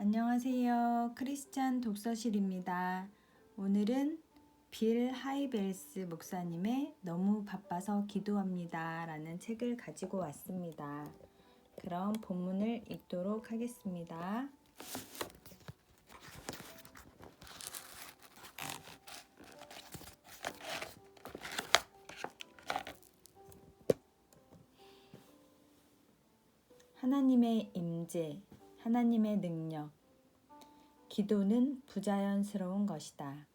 안녕하세요. 크리스찬 독서실입니다. 오늘은 빌 하이벨스 목사님의 너무 바빠서 기도합니다 라는 책을 가지고 왔습니다. 그럼 본문을 읽도록 하겠습니다. 하나님의 임재, 하나님의 능력. 기도는 부자연스러운 것이다.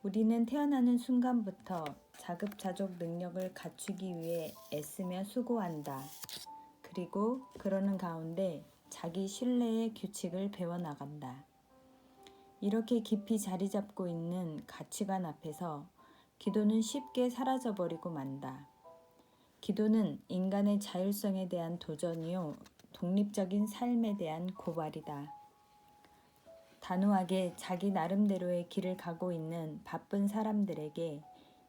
우리는 태어나는 순간부터 자급자족 능력을 갖추기 위해 애쓰며 수고한다. 그리고 그러는 가운데 자기 신뢰의 규칙을 배워나간다. 이렇게 깊이 자리 잡고 있는 가치관 앞에서 기도는 쉽게 사라져버리고 만다. 기도는 인간의 자율성에 대한 도전이요, 독립적인 삶에 대한 고발이다. 단호하게 자기 나름대로의 길을 가고 있는 바쁜 사람들에게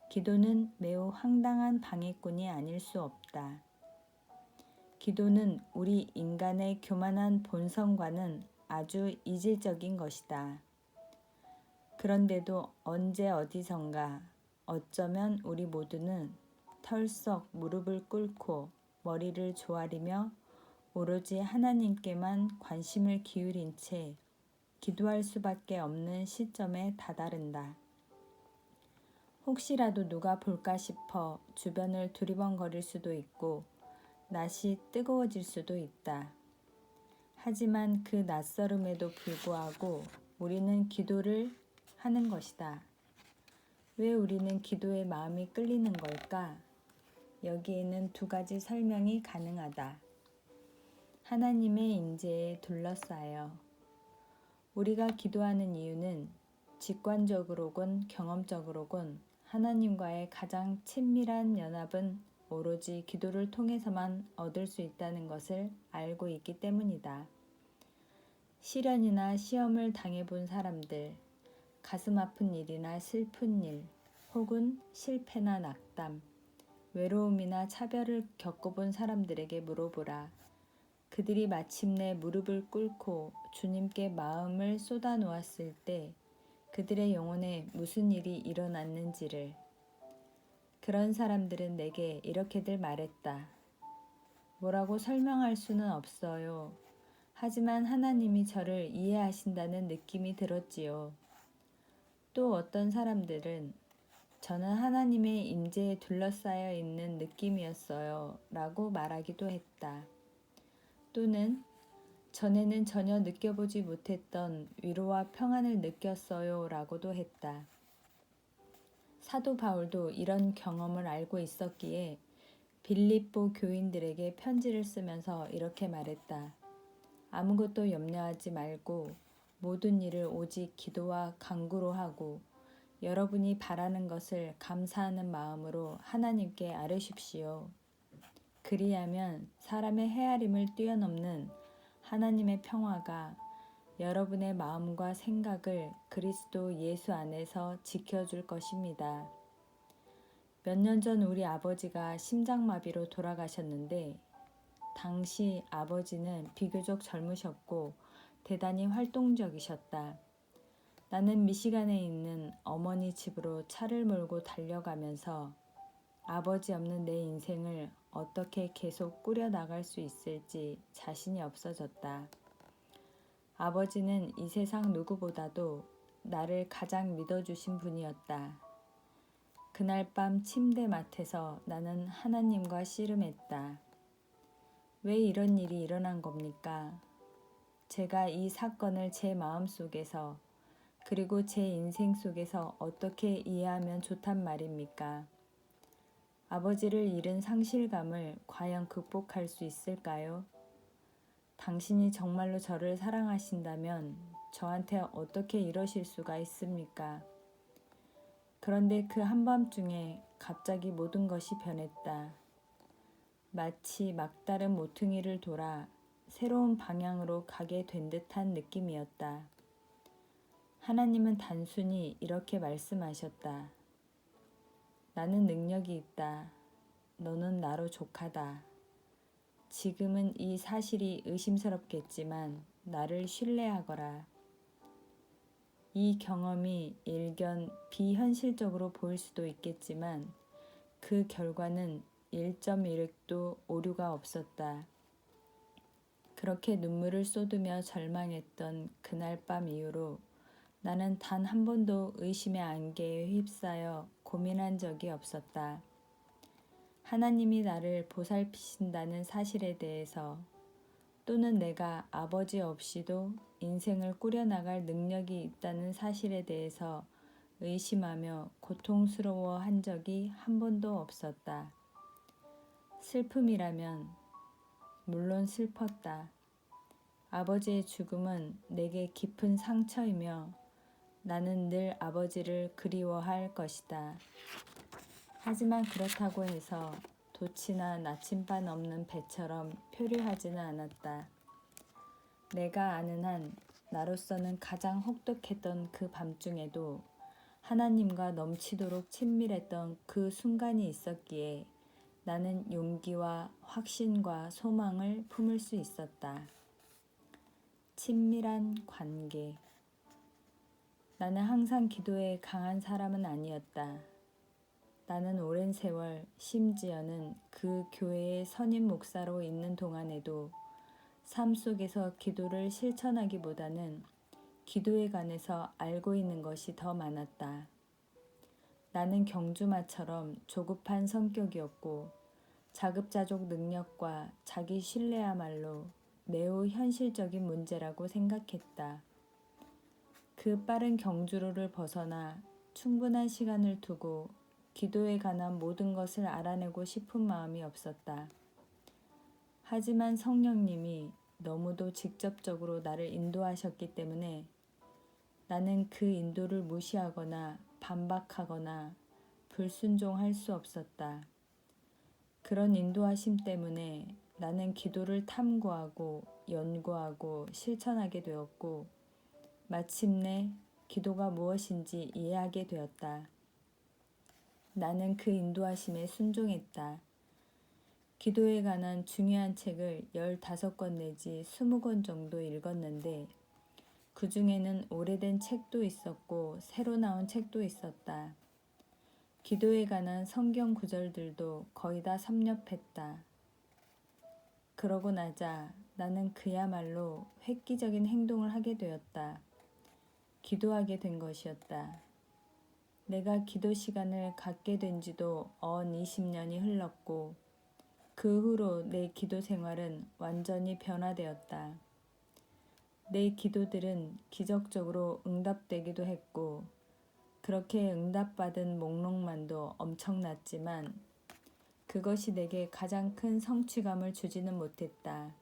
기도는 매우 황당한 방해꾼이 아닐 수 없다. 기도는 우리 인간의 교만한 본성과는 아주 이질적인 것이다. 그런데도 언제 어디선가 어쩌면 우리 모두는 털썩 무릎을 꿇고 머리를 조아리며 오로지 하나님께만 관심을 기울인 채 기도할 수밖에 없는 시점에 다다른다. 혹시라도 누가 볼까 싶어 주변을 두리번거릴 수도 있고 낯이 뜨거워질 수도 있다. 하지만 그 낯설음에도 불구하고 우리는 기도를 하는 것이다. 왜 우리는 기도에 마음이 끌리는 걸까? 여기에는 두 가지 설명이 가능하다. 하나님의 임재에 둘러싸여. 우리가 기도하는 이유는 직관적으로건 경험적으로건 하나님과의 가장 친밀한 연합은 오로지 기도를 통해서만 얻을 수 있다는 것을 알고 있기 때문이다. 시련이나 시험을 당해본 사람들, 가슴 아픈 일이나 슬픈 일, 혹은 실패나 낙담, 외로움이나 차별을 겪어본 사람들에게 물어보라. 그들이 마침내 무릎을 꿇고 주님께 마음을 쏟아 놓았을 때 그들의 영혼에 무슨 일이 일어났는지를. 그런 사람들은 내게 이렇게들 말했다. 뭐라고 설명할 수는 없어요. 하지만 하나님이 저를 이해하신다는 느낌이 들었지요. 또 어떤 사람들은 저는 하나님의 임재에 둘러싸여 있는 느낌이었어요 라고 말하기도 했다. 또는 전에는 전혀 느껴보지 못했던 위로와 평안을 느꼈어요 라고도 했다. 사도 바울도 이런 경험을 알고 있었기에 빌립보 교인들에게 편지를 쓰면서 이렇게 말했다. 아무것도 염려하지 말고 모든 일을 오직 기도와 간구로 하고 여러분이 바라는 것을 감사하는 마음으로 하나님께 아뢰십시오. 그리하면 사람의 헤아림을 뛰어넘는 하나님의 평화가 여러분의 마음과 생각을 그리스도 예수 안에서 지켜줄 것입니다. 몇 년 전 우리 아버지가 심장마비로 돌아가셨는데 당시 아버지는 비교적 젊으셨고 대단히 활동적이셨다. 나는 미시간에 있는 어머니 집으로 차를 몰고 달려가면서 아버지 없는 내 인생을 어떻게 계속 꾸려나갈 수 있을지 자신이 없어졌다. 아버지는 이 세상 누구보다도 나를 가장 믿어주신 분이었다. 그날 밤 침대맡에서 나는 하나님과 씨름했다. 왜 이런 일이 일어난 겁니까? 제가 이 사건을 제 마음속에서 그리고 제 인생 속에서 어떻게 이해하면 좋단 말입니까? 아버지를 잃은 상실감을 과연 극복할 수 있을까요? 당신이 정말로 저를 사랑하신다면 저한테 어떻게 이러실 수가 있습니까? 그런데 그 한밤중에 갑자기 모든 것이 변했다. 마치 막다른 모퉁이를 돌아 새로운 방향으로 가게 된 듯한 느낌이었다. 하나님은 단순히 이렇게 말씀하셨다. 나는 능력이 있다. 너는 나로 족하다. 지금은 이 사실이 의심스럽겠지만 나를 신뢰하거라. 이 경험이 일견 비현실적으로 보일 수도 있겠지만 그 결과는 1.1획도 오류가 없었다. 그렇게 눈물을 쏟으며 절망했던 그날 밤 이후로 나는 단 한 번도 의심의 안개에 휩싸여 고민한 적이 없었다. 하나님이 나를 보살피신다는 사실에 대해서 또는 내가 아버지 없이도 인생을 꾸려나갈 능력이 있다는 사실에 대해서 의심하며 고통스러워 한 적이 한 번도 없었다. 슬픔이라면 물론 슬펐다. 아버지의 죽음은 내게 깊은 상처이며 나는 늘 아버지를 그리워할 것이다. 하지만 그렇다고 해서 돛이나 나침반 없는 배처럼 표류하지는 않았다. 내가 아는 한 나로서는 가장 혹독했던 그 밤중에도 하나님과 넘치도록 친밀했던 그 순간이 있었기에 나는 용기와 확신과 소망을 품을 수 있었다. 친밀한 관계. 나는 항상 기도에 강한 사람은 아니었다. 나는 오랜 세월, 심지어는 그 교회의 선임 목사로 있는 동안에도 삶 속에서 기도를 실천하기보다는 기도에 관해서 알고 있는 것이 더 많았다. 나는 경주마처럼 조급한 성격이었고 자급자족 능력과 자기 신뢰야말로 매우 현실적인 문제라고 생각했다. 그 빠른 경주로를 벗어나 충분한 시간을 두고 기도에 관한 모든 것을 알아내고 싶은 마음이 없었다. 하지만 성령님이 너무도 직접적으로 나를 인도하셨기 때문에 나는 그 인도를 무시하거나 반박하거나 불순종할 수 없었다. 그런 인도하심 때문에 나는 기도를 탐구하고 연구하고 실천하게 되었고 마침내 기도가 무엇인지 이해하게 되었다. 나는 그 인도하심에 순종했다. 기도에 관한 중요한 책을 15권 내지 20권 정도 읽었는데 그 중에는 오래된 책도 있었고 새로 나온 책도 있었다. 기도에 관한 성경 구절들도 거의 다 섭렵했다. 그러고 나자 나는 그야말로 획기적인 행동을 하게 되었다. 기도하게 된 것이었다. 내가 기도 시간을 갖게 된 지도 언 20년이 흘렀고 그 후로 내 기도 생활은 완전히 변화되었다. 내 기도들은 기적적으로 응답되기도 했고 그렇게 응답받은 목록만도 엄청났지만 그것이 내게 가장 큰 성취감을 주지는 못했다.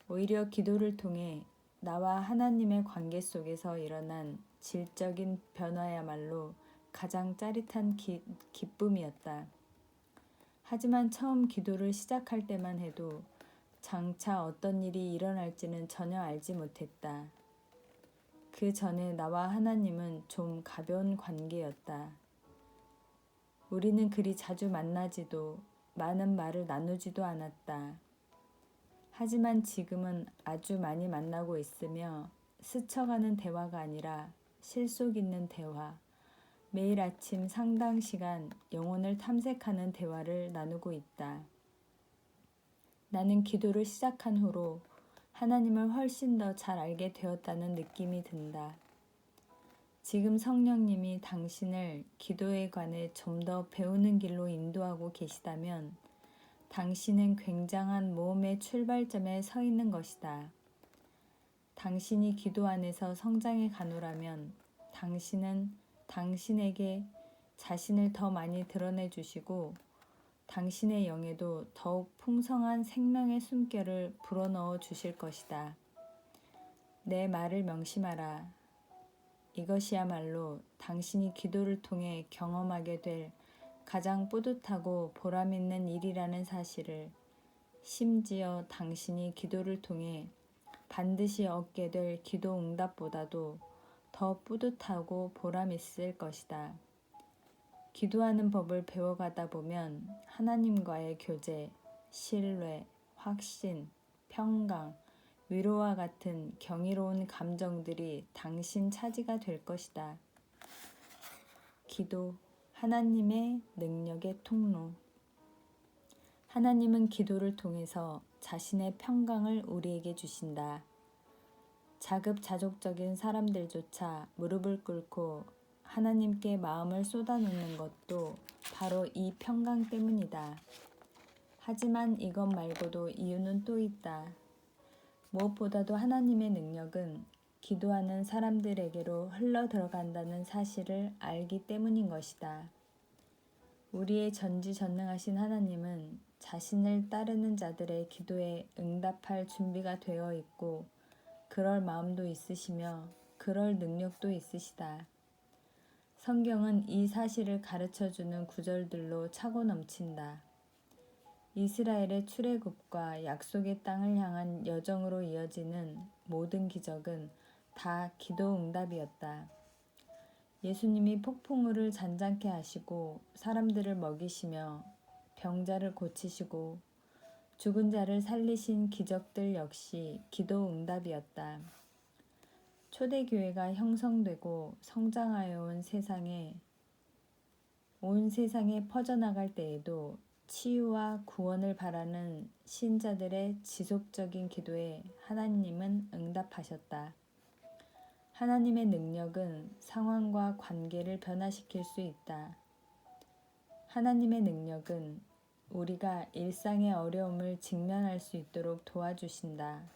오히려 기도를 통해 나와 하나님의 관계 속에서 일어난 질적인 변화야말로 가장 짜릿한 기쁨이었다. 하지만 처음 기도를 시작할 때만 해도 장차 어떤 일이 일어날지는 전혀 알지 못했다. 그 전에 나와 하나님은 좀 가벼운 관계였다. 우리는 그리 자주 만나지도 많은 말을 나누지도 않았다. 하지만 지금은 아주 많이 만나고 있으며 스쳐가는 대화가 아니라 실속 있는 대화, 매일 아침 상당 시간 영혼을 탐색하는 대화를 나누고 있다. 나는 기도를 시작한 후로 하나님을 훨씬 더 잘 알게 되었다는 느낌이 든다. 지금 성령님이 당신을 기도에 관해 좀 더 배우는 길로 인도하고 계시다면 당신은 굉장한 모험의 출발점에 서 있는 것이다. 당신이 기도 안에서 성장해 가노라면 당신은 당신에게 자신을 더 많이 드러내 주시고 당신의 영에도 더욱 풍성한 생명의 숨결을 불어넣어 주실 것이다. 내 말을 명심하라. 이것이야말로 당신이 기도를 통해 경험하게 될 가장 뿌듯하고 보람있는 일이라는 사실을, 심지어 당신이 기도를 통해 반드시 얻게 될 기도 응답보다도 더 뿌듯하고 보람있을 것이다. 기도하는 법을 배워가다 보면 하나님과의 교제, 신뢰, 확신, 평강, 위로와 같은 경이로운 감정들이 당신 차지가 될 것이다. 기도, 하나님의 능력의 통로. 하나님은 기도를 통해서 자신의 평강을 우리에게 주신다. 자급자족적인 사람들조차 무릎을 꿇고 하나님께 마음을 쏟아놓는 것도 바로 이 평강 때문이다. 하지만 이것 말고도 이유는 또 있다. 무엇보다도 하나님의 능력은 기도하는 사람들에게로 흘러 들어간다는 사실을 알기 때문인 것이다. 우리의 전지전능하신 하나님은 자신을 따르는 자들의 기도에 응답할 준비가 되어 있고 그럴 마음도 있으시며 그럴 능력도 있으시다. 성경은 이 사실을 가르쳐주는 구절들로 차고 넘친다. 이스라엘의 출애굽과 약속의 땅을 향한 여정으로 이어지는 모든 기적은 다 기도 응답이었다. 예수님이 폭풍우를 잔잔케 하시고 사람들을 먹이시며 병자를 고치시고 죽은 자를 살리신 기적들 역시 기도 응답이었다. 초대교회가 형성되고 성장하여 온 세상에 퍼져나갈 때에도 치유와 구원을 바라는 신자들의 지속적인 기도에 하나님은 응답하셨다. 하나님의 능력은 상황과 관계를 변화시킬 수 있다. 하나님의 능력은 우리가 일상의 어려움을 직면할 수 있도록 도와주신다.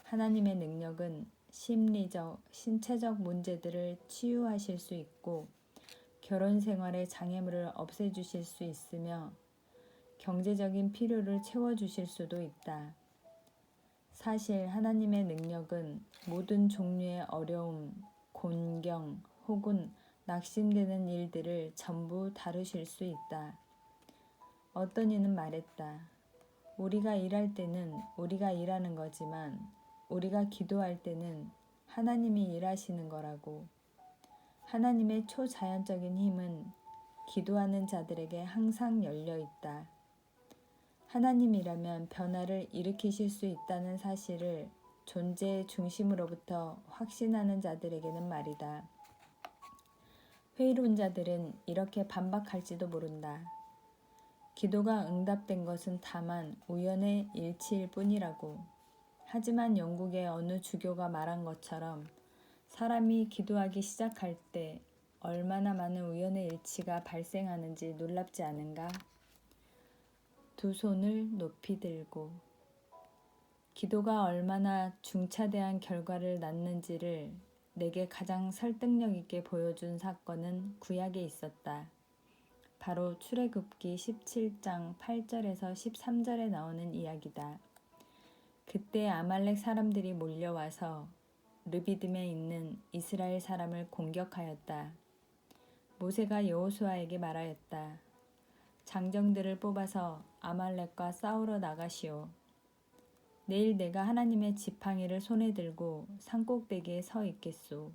하나님의 능력은 심리적, 신체적 문제들을 치유하실 수 있고 결혼 생활의 장애물을 없애주실 수 있으며 경제적인 필요를 채워주실 수도 있다. 사실 하나님의 능력은 모든 종류의 어려움, 곤경 혹은 낙심되는 일들을 전부 다루실 수 있다. 어떤 이는 말했다. 우리가 일할 때는 우리가 일하는 거지만 우리가 기도할 때는 하나님이 일하시는 거라고. 하나님의 초자연적인 힘은 기도하는 자들에게 항상 열려 있다. 하나님이라면 변화를 일으키실 수 있다는 사실을 존재의 중심으로부터 확신하는 자들에게는 말이다. 회의론자들은 이렇게 반박할지도 모른다. 기도가 응답된 것은 다만 우연의 일치일 뿐이라고. 하지만 영국의 어느 주교가 말한 것처럼 사람이 기도하기 시작할 때 얼마나 많은 우연의 일치가 발생하는지 놀랍지 않은가? 두 손을 높이 들고 기도가 얼마나 중차대한 결과를 낳는지를 내게 가장 설득력 있게 보여준 사건은 구약에 있었다. 바로 출애굽기 17장 8절에서 13절에 나오는 이야기다. 그때 아말렉 사람들이 몰려와서 르비딤에 있는 이스라엘 사람을 공격하였다. 모세가 여호수아에게 말하였다. 장정들을 뽑아서 아말렉과 싸우러 나가시오. 내일 내가 하나님의 지팡이를 손에 들고 산꼭대기에 서 있겠소.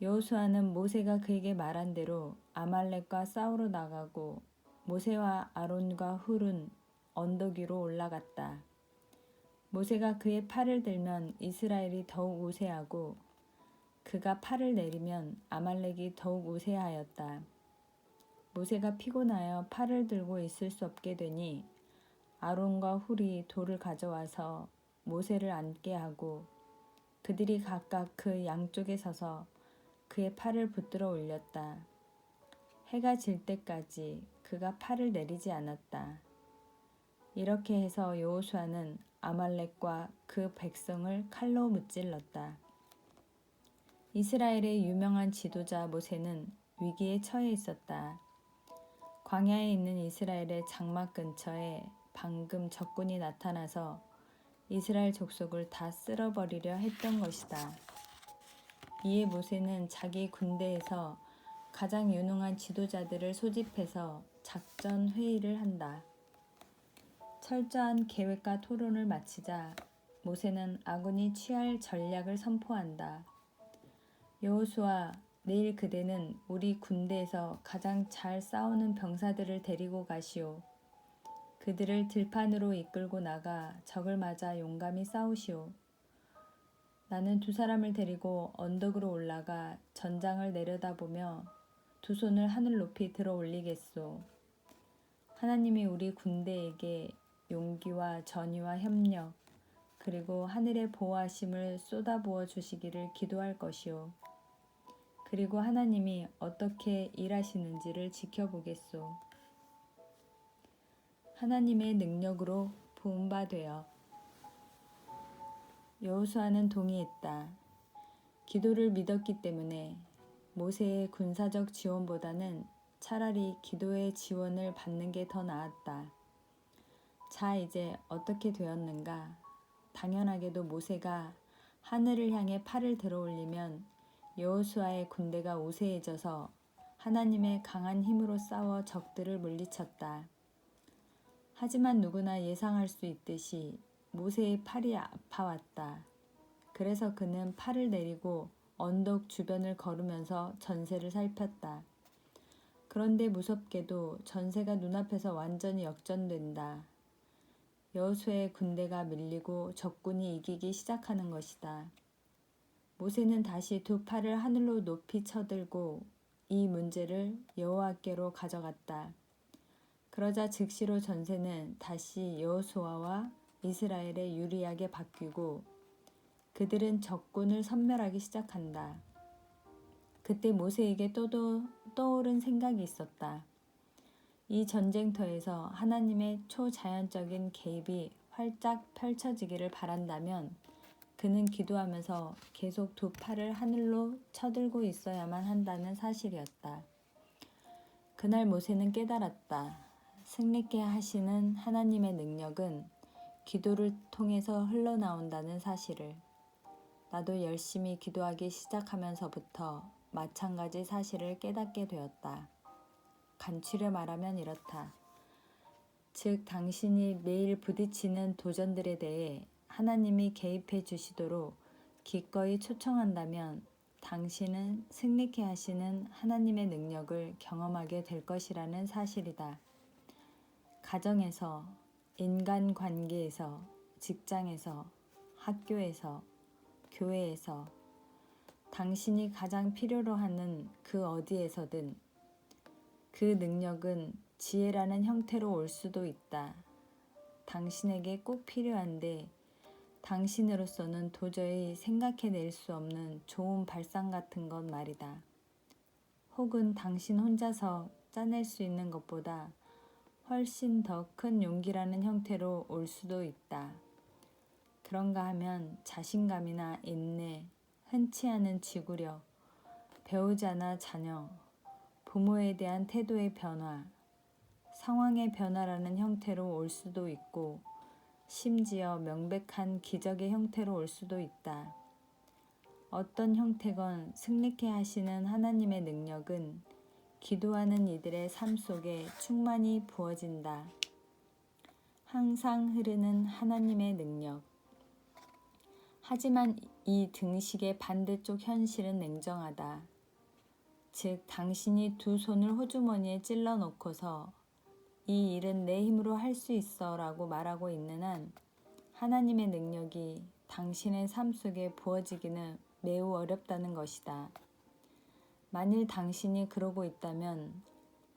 여호수아는 모세가 그에게 말한 대로 아말렉과 싸우러 나가고 모세와 아론과 훌은 언덕 위로 올라갔다. 모세가 그의 팔을 들면 이스라엘이 더욱 우세하고 그가 팔을 내리면 아말렉이 더욱 우세하였다. 모세가 피곤하여 팔을 들고 있을 수 없게 되니 아론과 훌이 돌을 가져와서 모세를 앉게 하고 그들이 각각 그 양쪽에 서서 그의 팔을 붙들어 올렸다. 해가 질 때까지 그가 팔을 내리지 않았다. 이렇게 해서 여호수아는 아말렉과 그 백성을 칼로 무찔렀다. 이스라엘의 유명한 지도자 모세는 위기에 처해 있었다. 광야에 있는 이스라엘의 장막 근처에 방금 적군이 나타나서 이스라엘 족속을 다 쓸어버리려 했던 것이다. 이에 모세는 자기 군대에서 가장 유능한 지도자들을 소집해서 작전 회의를 한다. 철저한 계획과 토론을 마치자 모세는 아군이 취할 전략을 선포한다. 여호수아, 내일 그대는 우리 군대에서 가장 잘 싸우는 병사들을 데리고 가시오. 그들을 들판으로 이끌고 나가 적을 맞아 용감히 싸우시오. 나는 두 사람을 데리고 언덕으로 올라가 전장을 내려다보며 두 손을 하늘 높이 들어 올리겠소. 하나님이 우리 군대에게 용기와 전의와 협력, 그리고 하늘의 보호하심을 쏟아부어 주시기를 기도할 것이요. 그리고 하나님이 어떻게 일하시는지를 지켜보겠소. 하나님의 능력으로 부음받되어 여호수아는 동의했다. 기도를 믿었기 때문에 모세의 군사적 지원보다는 차라리 기도의 지원을 받는 게 더 나았다. 자, 이제 어떻게 되었는가? 당연하게도 모세가 하늘을 향해 팔을 들어 올리면 여호수아의 군대가 우세해져서 하나님의 강한 힘으로 싸워 적들을 물리쳤다. 하지만 누구나 예상할 수 있듯이 모세의 팔이 아파왔다. 그래서 그는 팔을 내리고 언덕 주변을 걸으면서 전세를 살폈다. 그런데 무섭게도 전세가 눈앞에서 완전히 역전된다. 여호수아의 군대가 밀리고 적군이 이기기 시작하는 것이다. 모세는 다시 두 팔을 하늘로 높이 쳐들고 이 문제를 여호와께로 가져갔다. 그러자 즉시로 전세는 다시 여호수아와 이스라엘에 유리하게 바뀌고 그들은 적군을 섬멸하기 시작한다. 그때 모세에게 떠오른 생각이 있었다. 이 전쟁터에서 하나님의 초자연적인 개입이 활짝 펼쳐지기를 바란다면 그는 기도하면서 계속 두 팔을 하늘로 쳐들고 있어야만 한다는 사실이었다. 그날 모세는 깨달았다. 승리케 하시는 하나님의 능력은 기도를 통해서 흘러나온다는 사실을. 나도 열심히 기도하기 시작하면서부터 마찬가지 사실을 깨닫게 되었다. 간추려 말하면 이렇다. 즉, 당신이 매일 부딪히는 도전들에 대해 하나님이 개입해 주시도록 기꺼이 초청한다면 당신은 승리케 하시는 하나님의 능력을 경험하게 될 것이라는 사실이다. 가정에서, 인간관계에서, 직장에서, 학교에서, 교회에서, 당신이 가장 필요로 하는 그 어디에서든 그 능력은 지혜라는 형태로 올 수도 있다. 당신에게 꼭 필요한데 당신으로서는 도저히 생각해낼 수 없는 좋은 발상 같은 것 말이다. 혹은 당신 혼자서 짜낼 수 있는 것보다 훨씬 더 큰 용기라는 형태로 올 수도 있다. 그런가 하면 자신감이나 인내, 흔치 않은 지구력, 배우자나 자녀, 부모에 대한 태도의 변화, 상황의 변화라는 형태로 올 수도 있고 심지어 명백한 기적의 형태로 올 수도 있다. 어떤 형태건 승리케 하시는 하나님의 능력은 기도하는 이들의 삶 속에 충만히 부어진다. 항상 흐르는 하나님의 능력. 하지만 이 등식의 반대쪽 현실은 냉정하다. 즉, 당신이 두 손을 호주머니에 찔러 놓고서 이 일은 내 힘으로 할 수 있어 라고 말하고 있는 한 하나님의 능력이 당신의 삶 속에 부어지기는 매우 어렵다는 것이다. 만일 당신이 그러고 있다면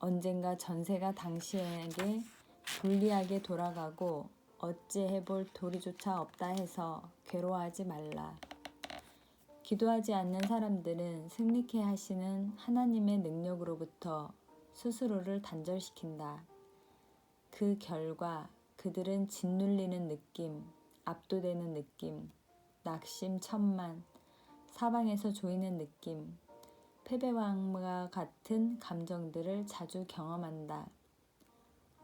언젠가 전세가 당신에게 불리하게 돌아가고 어찌해볼 도리조차 없다 해서 괴로워하지 말라. 기도하지 않는 사람들은 승리케 하시는 하나님의 능력으로부터 스스로를 단절시킨다. 그 결과 그들은 짓눌리는 느낌, 압도되는 느낌, 낙심천만, 사방에서 조이는 느낌, 패배감과 같은 감정들을 자주 경험한다.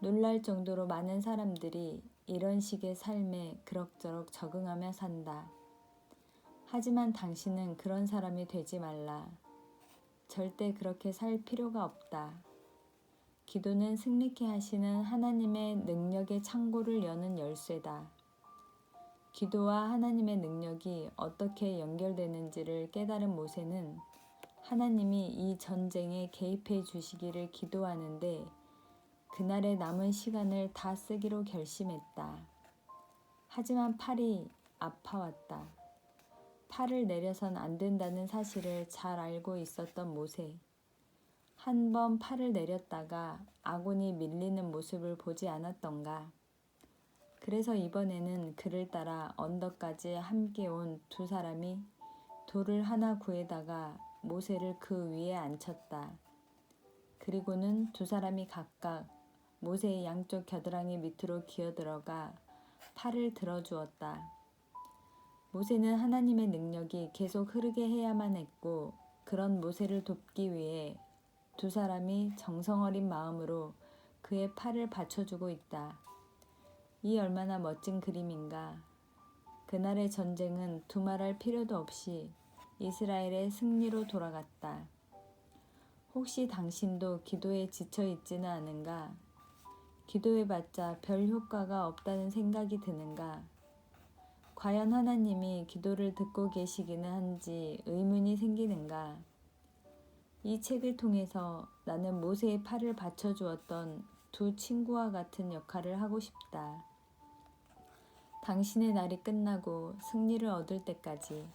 놀랄 정도로 많은 사람들이 이런 식의 삶에 그럭저럭 적응하며 산다. 하지만 당신은 그런 사람이 되지 말라. 절대 그렇게 살 필요가 없다. 기도는 승리케 하시는 하나님의 능력의 창고를 여는 열쇠다. 기도와 하나님의 능력이 어떻게 연결되는지를 깨달은 모세는 하나님이 이 전쟁에 개입해 주시기를 기도하는데 그날의 남은 시간을 다 쓰기로 결심했다. 하지만 팔이 아파왔다. 팔을 내려선 안 된다는 사실을 잘 알고 있었던 모세. 한 번 팔을 내렸다가 아곤이 밀리는 모습을 보지 않았던가. 그래서 이번에는 그를 따라 언덕까지 함께 온 두 사람이 돌을 하나 구해다가 모세를 그 위에 앉혔다. 그리고는 두 사람이 각각 모세의 양쪽 겨드랑이 밑으로 기어들어가 팔을 들어주었다. 모세는 하나님의 능력이 계속 흐르게 해야만 했고, 그런 모세를 돕기 위해 두 사람이 정성어린 마음으로 그의 팔을 받쳐주고 있다. 이 얼마나 멋진 그림인가. 그날의 전쟁은 두말할 필요도 없이 이스라엘의 승리로 돌아갔다. 혹시 당신도 기도에 지쳐 있지는 않은가? 기도해봤자 별 효과가 없다는 생각이 드는가? 과연 하나님이 기도를 듣고 계시기는 한지 의문이 생기는가? 이 책을 통해서 나는 모세의 팔을 받쳐주었던 두 친구와 같은 역할을 하고 싶다. 당신의 날이 끝나고 승리를 얻을 때까지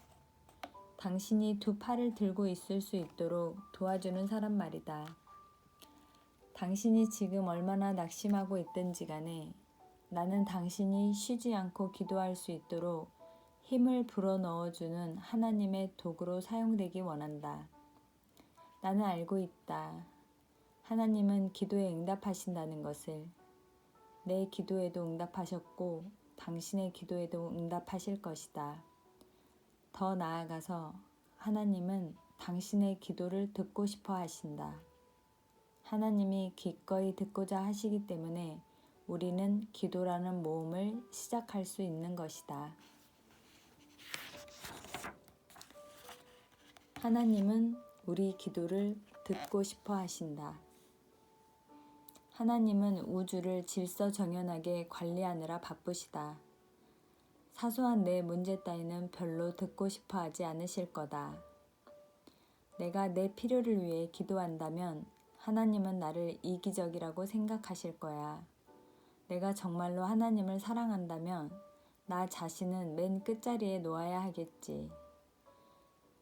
당신이 두 팔을 들고 있을 수 있도록 도와주는 사람 말이다. 당신이 지금 얼마나 낙심하고 있든지 간에 나는 당신이 쉬지 않고 기도할 수 있도록 힘을 불어넣어주는 하나님의 도구로 사용되기 원한다. 나는 알고 있다. 하나님은 기도에 응답하신다는 것을. 내 기도에도 응답하셨고 당신의 기도에도 응답하실 것이다. 더 나아가서 하나님은 당신의 기도를 듣고 싶어 하신다. 하나님이 기꺼이 듣고자 하시기 때문에 우리는 기도라는 모험을 시작할 수 있는 것이다. 하나님은 우리 기도를 듣고 싶어 하신다. 하나님은 우주를 질서정연하게 관리하느라 바쁘시다. 사소한 내 문제 따위는 별로 듣고 싶어 하지 않으실 거다. 내가 내 필요를 위해 기도한다면 하나님은 나를 이기적이라고 생각하실 거야. 내가 정말로 하나님을 사랑한다면 나 자신은 맨 끝자리에 놓아야 하겠지.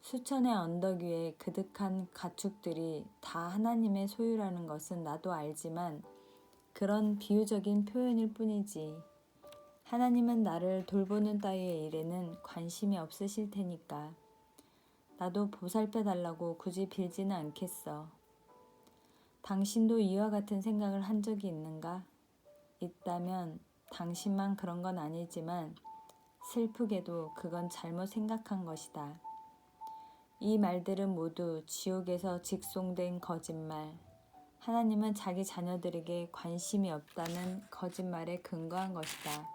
수천의 언덕 위에 그득한 가축들이 다 하나님의 소유라는 것은 나도 알지만 그런 비유적인 표현일 뿐이지. 하나님은 나를 돌보는 따위의 일에는 관심이 없으실 테니까. 나도 보살펴달라고 굳이 빌지는 않겠어. 당신도 이와 같은 생각을 한 적이 있는가? 있다면 당신만 그런 건 아니지만 슬프게도 그건 잘못 생각한 것이다. 이 말들은 모두 지옥에서 직송된 거짓말. 하나님은 자기 자녀들에게 관심이 없다는 거짓말에 근거한 것이다.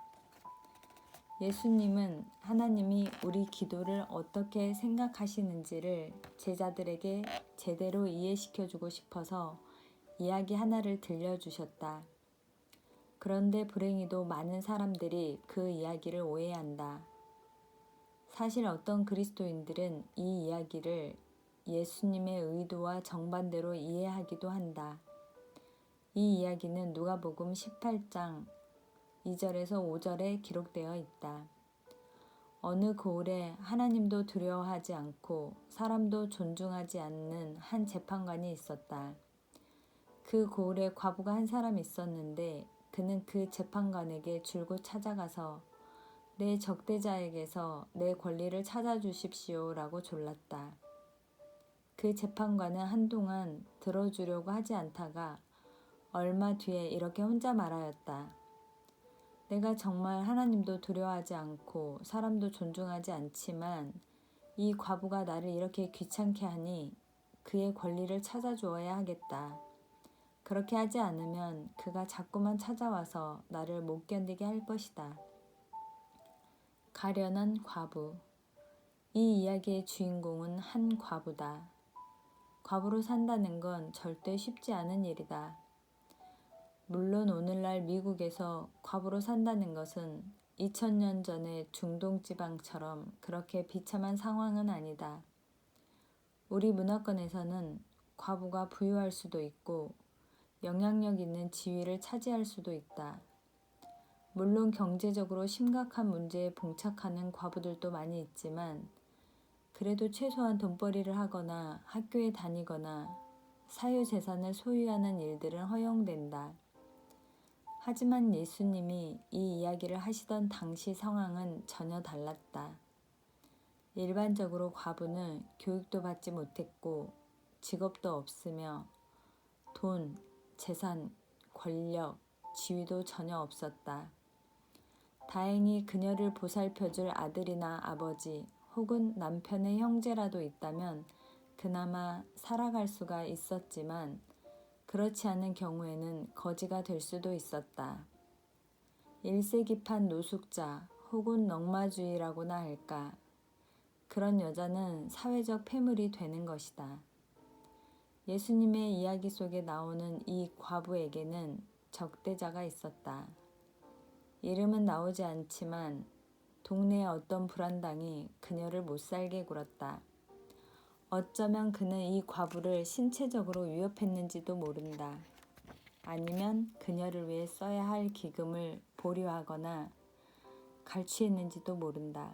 예수님은 하나님이 우리 기도를 어떻게 생각하시는지를 제자들에게 제대로 이해시켜주고 싶어서 이야기 하나를 들려주셨다. 그런데 불행히도 많은 사람들이 그 이야기를 오해한다. 사실 어떤 그리스도인들은 이 이야기를 예수님의 의도와 정반대로 이해하기도 한다. 이 이야기는 누가복음 18장 2절에서 5절에 기록되어 있다. 어느 고을에 하나님도 두려워하지 않고 사람도 존중하지 않는 한 재판관이 있었다. 그 고을에 과부가 한 사람 있었는데 그는 그 재판관에게 줄곧 찾아가서 내 적대자에게서 내 권리를 찾아주십시오 라고 졸랐다. 그 재판관은 한동안 들어주려고 하지 않다가 얼마 뒤에 이렇게 혼자 말하였다. 내가 정말 하나님도 두려워하지 않고 사람도 존중하지 않지만 이 과부가 나를 이렇게 귀찮게 하니 그의 권리를 찾아주어야 하겠다. 그렇게 하지 않으면 그가 자꾸만 찾아와서 나를 못 견디게 할 것이다. 가련한 과부. 이 이야기의 주인공은 한 과부다. 과부로 산다는 건 절대 쉽지 않은 일이다. 물론 오늘날 미국에서 과부로 산다는 것은 2000년 전의 중동 지방처럼 그렇게 비참한 상황은 아니다. 우리 문화권에서는 과부가 부유할 수도 있고 영향력 있는 지위를 차지할 수도 있다. 물론 경제적으로 심각한 문제에 봉착하는 과부들도 많이 있지만 그래도 최소한 돈벌이를 하거나 학교에 다니거나 사유재산을 소유하는 일들은 허용된다. 하지만 예수님이 이 이야기를 하시던 당시 상황은 전혀 달랐다. 일반적으로 과부는 교육도 받지 못했고 직업도 없으며 돈, 재산, 권력, 지위도 전혀 없었다. 다행히 그녀를 보살펴줄 아들이나 아버지 혹은 남편의 형제라도 있다면 그나마 살아갈 수가 있었지만 그렇지 않은 경우에는 거지가 될 수도 있었다. 1세기판 노숙자 혹은 넝마주의라고나 할까. 그런 여자는 사회적 폐물이 되는 것이다. 예수님의 이야기 속에 나오는 이 과부에게는 적대자가 있었다. 이름은 나오지 않지만 동네의 어떤 불안당이 그녀를 못살게 굴었다. 어쩌면 그는 이 과부를 신체적으로 위협했는지도 모른다. 아니면 그녀를 위해 써야 할 기금을 보류하거나 갈취했는지도 모른다.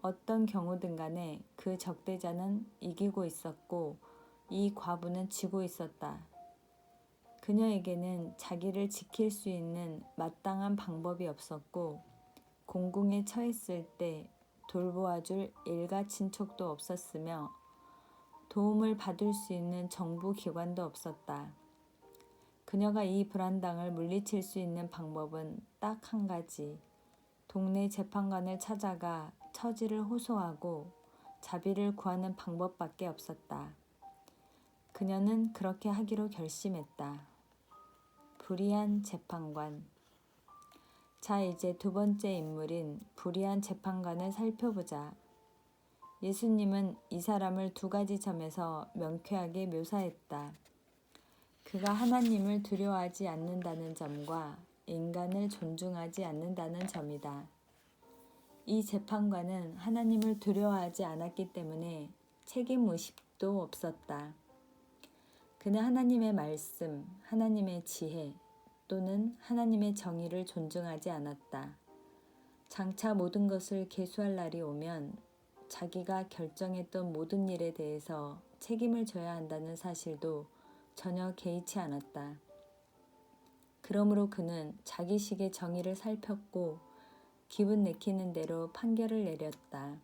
어떤 경우든 간에 그 적대자는 이기고 있었고 이 과부는 지고 있었다. 그녀에게는 자기를 지킬 수 있는 마땅한 방법이 없었고 공궁에 처했을 때 돌보아줄 일가 친척도 없었으며 도움을 받을 수 있는 정부 기관도 없었다. 그녀가 이 불안당을 물리칠 수 있는 방법은 딱 한 가지. 동네 재판관을 찾아가 처지를 호소하고 자비를 구하는 방법밖에 없었다. 그녀는 그렇게 하기로 결심했다. 불의한 재판관. 자, 이제 두 번째 인물인 불의한 재판관을 살펴보자. 예수님은 이 사람을 두 가지 점에서 명쾌하게 묘사했다. 그가 하나님을 두려워하지 않는다는 점과 인간을 존중하지 않는다는 점이다. 이 재판관은 하나님을 두려워하지 않았기 때문에 책임의식도 없었다. 그는 하나님의 말씀, 하나님의 지혜 또는 하나님의 정의를 존중하지 않았다. 장차 모든 것을 계수할 날이 오면 자기가 결정했던 모든 일에 대해서 책임을 져야 한다는 사실도 전혀 개의치 않았다. 그러므로 그는 자기식의 정의를 살폈고 기분 내키는 대로 판결을 내렸다.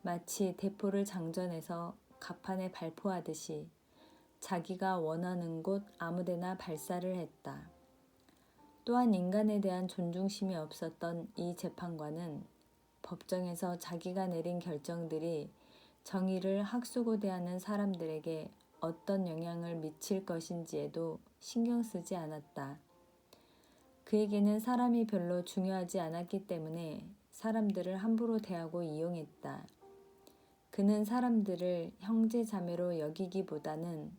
마치 대포를 장전해서 갑판에 발포하듯이 자기가 원하는 곳 아무데나 발사를 했다. 또한 인간에 대한 존중심이 없었던 이 재판관은 법정에서 자기가 내린 결정들이 정의를 학수고대하는 사람들에게 어떤 영향을 미칠 것인지에도 신경 쓰지 않았다. 그에게는 사람이 별로 중요하지 않았기 때문에 사람들을 함부로 대하고 이용했다. 그는 사람들을 형제 자매로 여기기보다는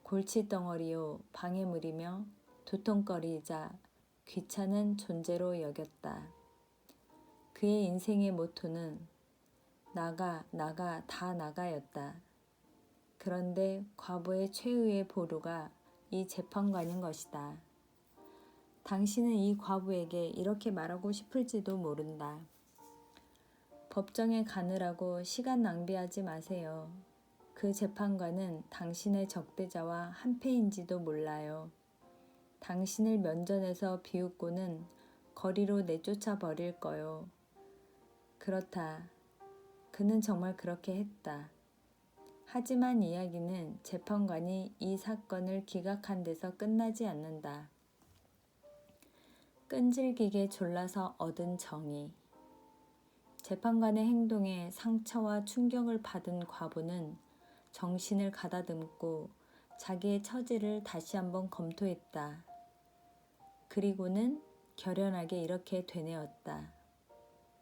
골칫덩어리요 방해물이며 도통거리이자 귀찮은 존재로 여겼다. 그의 인생의 모토는 나가 다 나가였다. 그런데 과부의 최후의 보루가 이 재판관인 것이다. 당신은 이 과부에게 이렇게 말하고 싶을지도 모른다. 법정에 가느라고 시간 낭비하지 마세요. 그 재판관은 당신의 적대자와 한패인지도 몰라요. 당신을 면전에서 비웃고는 거리로 내쫓아 버릴 거요. 그렇다. 그는 정말 그렇게 했다. 하지만 이야기는 재판관이 이 사건을 기각한 데서 끝나지 않는다. 끈질기게 졸라서 얻은 정의. 재판관의 행동에 상처와 충격을 받은 과부는 정신을 가다듬고 자기의 처지를 다시 한번 검토했다. 그리고는 결연하게 이렇게 되뇌었다.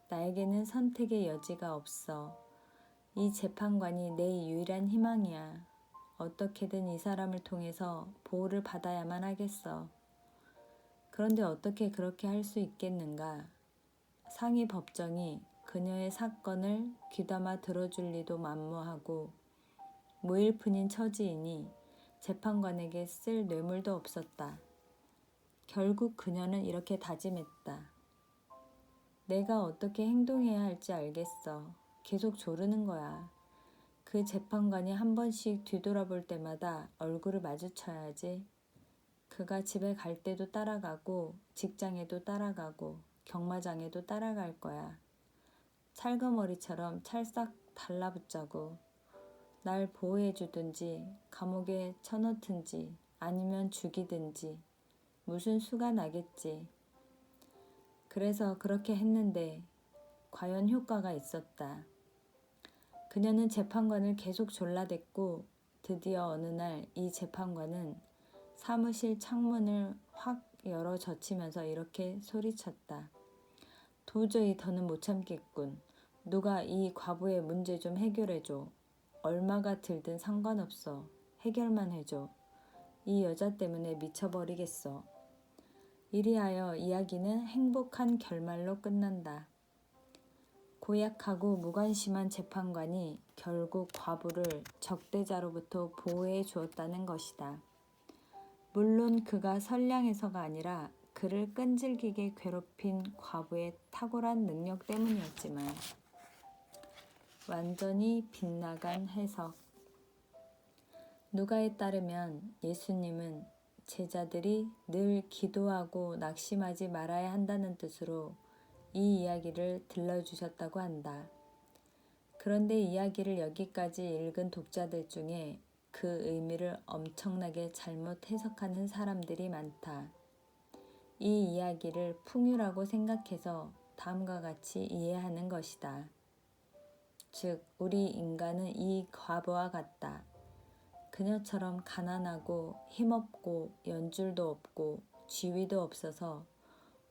나에게는 선택의 여지가 없어. 이 재판관이 내 유일한 희망이야. 어떻게든 이 사람을 통해서 보호를 받아야만 하겠어. 그런데 어떻게 그렇게 할 수 있겠는가? 상위 법정이 그녀의 사건을 귀담아 들어줄 리도 만무하고 무일푼인 처지이니 재판관에게 쓸 뇌물도 없었다. 결국 그녀는 이렇게 다짐했다. 내가 어떻게 행동해야 할지 알겠어. 계속 조르는 거야. 그 재판관이 한 번씩 뒤돌아볼 때마다 얼굴을 마주쳐야지. 그가 집에 갈 때도 따라가고 직장에도 따라가고 경마장에도 따라갈 거야. 찰거머리처럼 찰싹 달라붙자고. 날 보호해주든지 감옥에 쳐넣든지 아니면 죽이든지 무슨 수가 나겠지. 그래서 그렇게 했는데 과연 효과가 있었다. 그녀는 재판관을 계속 졸라댔고 드디어 어느 날 이 재판관은 사무실 창문을 확 열어 젖히면서 이렇게 소리쳤다. 도저히 더는 못 참겠군. 누가 이 과부의 문제 좀 해결해줘. 얼마가 들든 상관없어. 해결만 해줘. 이 여자 때문에 미쳐버리겠어. 이리하여 이야기는 행복한 결말로 끝난다. 고약하고 무관심한 재판관이 결국 과부를 적대자로부터 보호해 주었다는 것이다. 물론 그가 선량해서가 아니라 그를 끈질기게 괴롭힌 과부의 탁월한 능력 때문이었지만. 완전히 빗나간 해석. 누가에 따르면 예수님은 제자들이 늘 기도하고 낙심하지 말아야 한다는 뜻으로 이 이야기를 들려주셨다고 한다. 그런데 이야기를 여기까지 읽은 독자들 중에 그 의미를 엄청나게 잘못 해석하는 사람들이 많다. 이 이야기를 풍요라고 생각해서 다음과 같이 이해하는 것이다. 즉, 우리 인간은 이 과부와 같다. 그녀처럼 가난하고 힘없고 연줄도 없고 지위도 없어서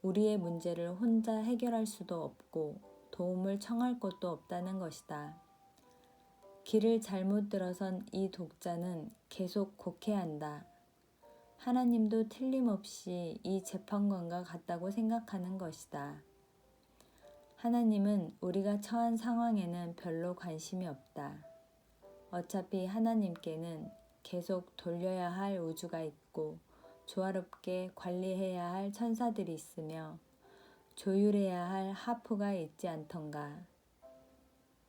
우리의 문제를 혼자 해결할 수도 없고 도움을 청할 곳도 없다는 것이다. 길을 잘못 들어선 이 독자는 계속 곡해한다. 하나님도 틀림없이 이 재판관과 같다고 생각하는 것이다. 하나님은 우리가 처한 상황에는 별로 관심이 없다. 어차피 하나님께는 계속 돌려야 할 우주가 있고 조화롭게 관리해야 할 천사들이 있으며 조율해야 할 하프가 있지 않던가.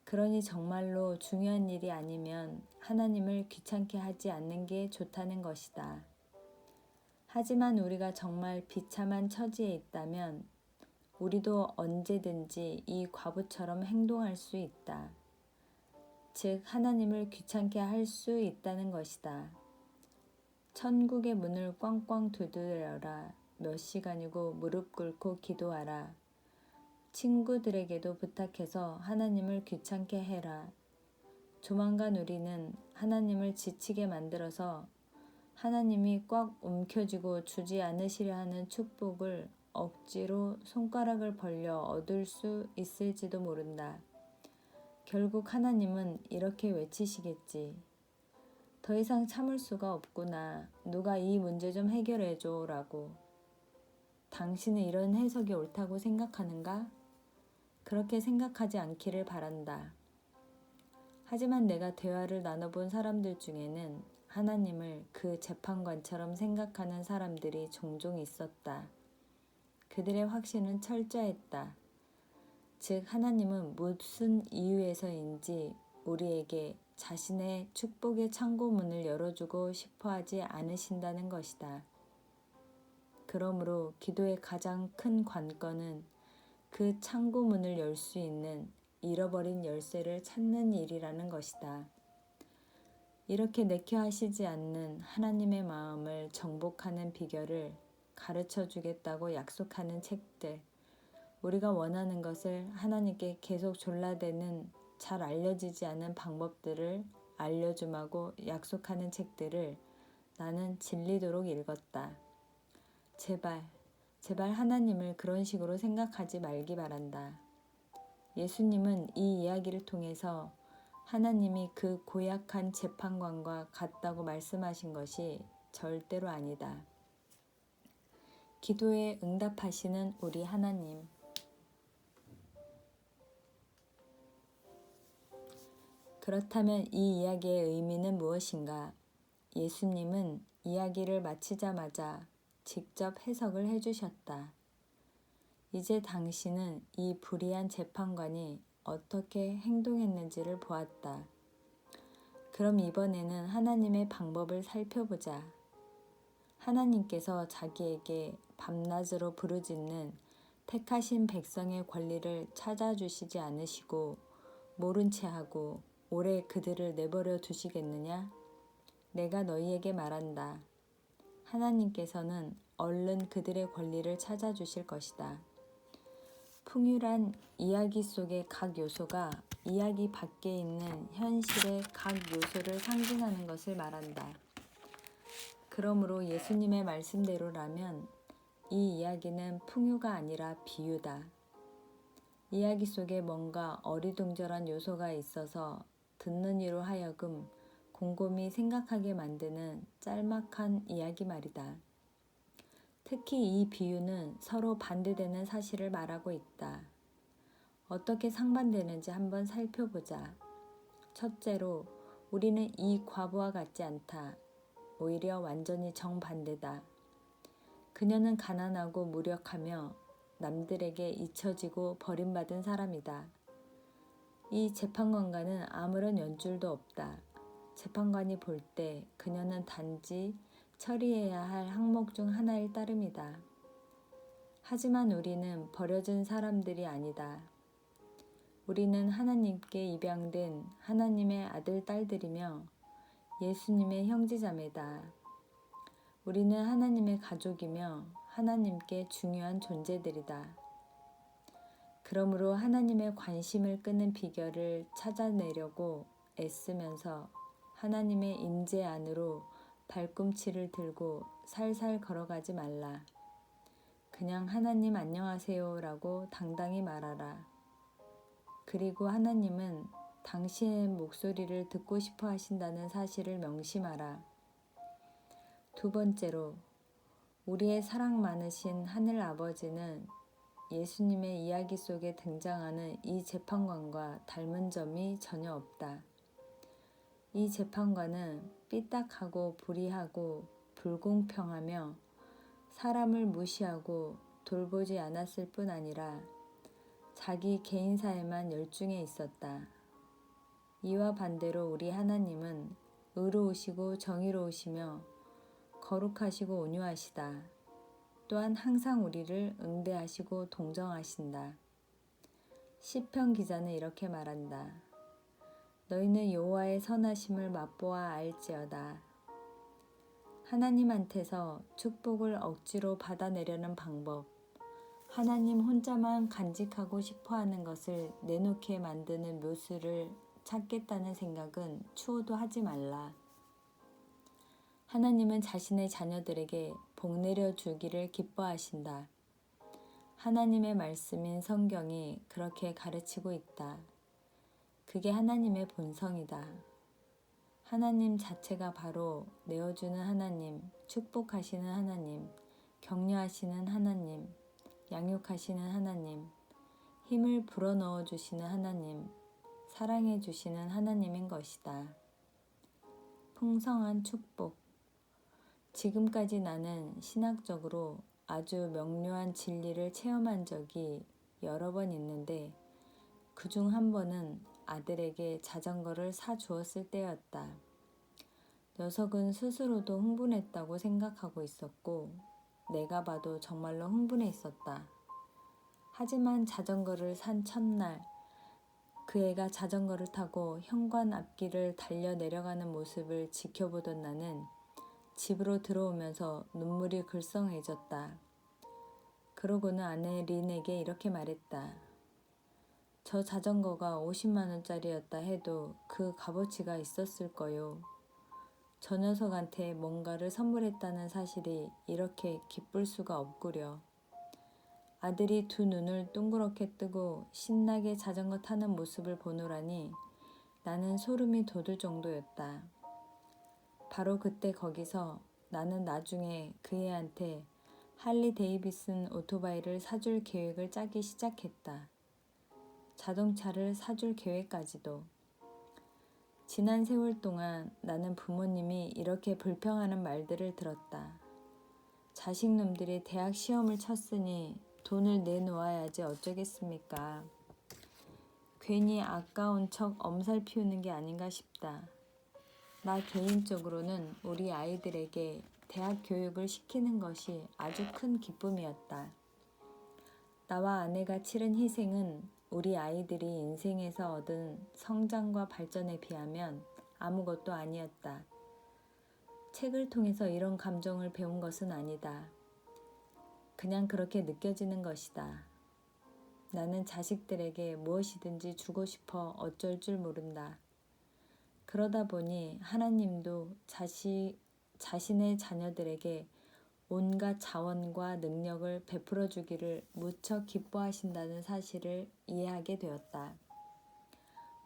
그러니 정말로 중요한 일이 아니면 하나님을 귀찮게 하지 않는 게 좋다는 것이다. 하지만 우리가 정말 비참한 처지에 있다면 우리도 언제든지 이 과부처럼 행동할 수 있다. 즉 하나님을 귀찮게 할 수 있다는 것이다. 천국의 문을 꽝꽝 두드려라. 몇 시간이고 무릎 꿇고 기도하라. 친구들에게도 부탁해서 하나님을 귀찮게 해라. 조만간 우리는 하나님을 지치게 만들어서 하나님이 꽉 움켜쥐고 주지 않으시려 하는 축복을 억지로 손가락을 벌려 얻을 수 있을지도 모른다. 결국 하나님은 이렇게 외치시겠지. 더 이상 참을 수가 없구나. 누가 이 문제 좀 해결해줘 라고. 당신은 이런 해석이 옳다고 생각하는가? 그렇게 생각하지 않기를 바란다. 하지만 내가 대화를 나눠본 사람들 중에는 하나님을 그 재판관처럼 생각하는 사람들이 종종 있었다. 그들의 확신은 철저했다. 즉 하나님은 무슨 이유에서인지 우리에게 자신의 축복의 창고문을 열어주고 싶어하지 않으신다는 것이다. 그러므로 기도의 가장 큰 관건은 그 창고문을 열 수 있는 잃어버린 열쇠를 찾는 일이라는 것이다. 이렇게 내켜 하시지 않는 하나님의 마음을 정복하는 비결을 가르쳐 주겠다고 약속하는 책들, 우리가 원하는 것을 하나님께 계속 졸라대는 잘 알려지지 않은 방법들을 알려줌하고 약속하는 책들을 나는 질리도록 읽었다. 제발 하나님을 그런 식으로 생각하지 말기 바란다. 예수님은 이 이야기를 통해서 하나님이 그 고약한 재판관과 같다고 말씀하신 것이 절대로 아니다. 기도에 응답하시는 우리 하나님. 그렇다면 이 이야기의 의미는 무엇인가? 예수님은 이야기를 마치자마자 직접 해석을 해주셨다. 이제 당신은 이 불의한 재판관이 어떻게 행동했는지를 보았다. 그럼 이번에는 하나님의 방법을 살펴보자. 하나님께서 자기에게 밤낮으로 부르짖는 택하신 백성의 권리를 찾아주시지 않으시고 모른 채 하고 오래 그들을 내버려 두시겠느냐? 내가 너희에게 말한다. 하나님께서는 얼른 그들의 권리를 찾아주실 것이다. 풍요란 이야기 속의 각 요소가 이야기 밖에 있는 현실의 각 요소를 상징하는 것을 말한다. 그러므로 예수님의 말씀대로라면 이 이야기는 풍요가 아니라 비유다. 이야기 속에 뭔가 어리둥절한 요소가 있어서 듣는 이로 하여금 곰곰이 생각하게 만드는 짤막한 이야기 말이다. 특히 이 비유는 서로 반대되는 사실을 말하고 있다. 어떻게 상반되는지 한번 살펴보자. 첫째로, 우리는 이 과부와 같지 않다. 오히려 완전히 정반대다. 그녀는 가난하고 무력하며 남들에게 잊혀지고 버림받은 사람이다. 이 재판관과는 아무런 연줄도 없다. 재판관이 볼 때 그녀는 단지 처리해야 할 항목 중 하나일 따름이다. 하지만 우리는 버려진 사람들이 아니다. 우리는 하나님께 입양된 하나님의 아들, 딸들이며 예수님의 형제자매다. 우리는 하나님의 가족이며 하나님께 중요한 존재들이다. 그러므로 하나님의 관심을 끄는 비결을 찾아내려고 애쓰면서 하나님의 임재 안으로 발꿈치를 들고 살살 걸어가지 말라. 그냥 하나님 안녕하세요 라고 당당히 말하라. 그리고 하나님은 당신의 목소리를 듣고 싶어 하신다는 사실을 명심하라. 두 번째로, 우리의 사랑 많으신 하늘 아버지는 예수님의 이야기 속에 등장하는 이 재판관과 닮은 점이 전혀 없다. 이 재판관은 삐딱하고 불의하고 불공평하며 사람을 무시하고 돌보지 않았을 뿐 아니라 자기 개인사에만 열중해 있었다. 이와 반대로 우리 하나님은 의로우시고 정의로우시며 거룩하시고 온유하시다. 또한 항상 우리를 응대하시고 동정하신다. 시편 기자는 이렇게 말한다. 너희는 여호와의 선하심을 맛보아 알지어다. 하나님한테서 축복을 억지로 받아내려는 방법, 하나님 혼자만 간직하고 싶어하는 것을 내놓게 만드는 묘수를 찾겠다는 생각은 추호도 하지 말라. 하나님은 자신의 자녀들에게 복 내려 주기를 기뻐하신다. 하나님의 말씀인 성경이 그렇게 가르치고 있다. 그게 하나님의 본성이다. 하나님 자체가 바로 내어주는 하나님, 축복하시는 하나님, 격려하시는 하나님, 양육하시는 하나님, 힘을 불어넣어 주시는 하나님, 사랑해 주시는 하나님인 것이다. 풍성한 축복. 지금까지 나는 신학적으로 아주 명료한 진리를 체험한 적이 여러 번 있는데 그중 한 번은 아들에게 자전거를 사주었을 때였다. 녀석은 스스로도 흥분했다고 생각하고 있었고 내가 봐도 정말로 흥분해 있었다. 하지만 자전거를 산 첫날 그 애가 자전거를 타고 현관 앞길을 달려 내려가는 모습을 지켜보던 나는 집으로 들어오면서 눈물이 글썽해졌다. 그러고는 아내 린에게 이렇게 말했다. 저 자전거가 50만 원짜리였다 해도 그 값어치가 있었을 거요. 저 녀석한테 뭔가를 선물했다는 사실이 이렇게 기쁠 수가 없구려. 아들이 두 눈을 동그랗게 뜨고 신나게 자전거 타는 모습을 보노라니 나는 소름이 돋을 정도였다. 바로 그때 거기서 나는 나중에 그 애한테 할리 데이비슨 오토바이를 사줄 계획을 짜기 시작했다. 자동차를 사줄 계획까지도. 지난 세월 동안 나는 부모님이 이렇게 불평하는 말들을 들었다. 자식놈들이 대학 시험을 쳤으니 돈을 내놓아야지 어쩌겠습니까? 괜히 아까운 척 엄살 피우는 게 아닌가 싶다. 나 개인적으로는 우리 아이들에게 대학 교육을 시키는 것이 아주 큰 기쁨이었다. 나와 아내가 치른 희생은 우리 아이들이 인생에서 얻은 성장과 발전에 비하면 아무것도 아니었다. 책을 통해서 이런 감정을 배운 것은 아니다. 그냥 그렇게 느껴지는 것이다. 나는 자식들에게 무엇이든지 주고 싶어 어쩔 줄 모른다. 그러다 보니 하나님도 자신의 자녀들에게 온갖 자원과 능력을 베풀어 주기를 무척 기뻐하신다는 사실을 이해하게 되었다.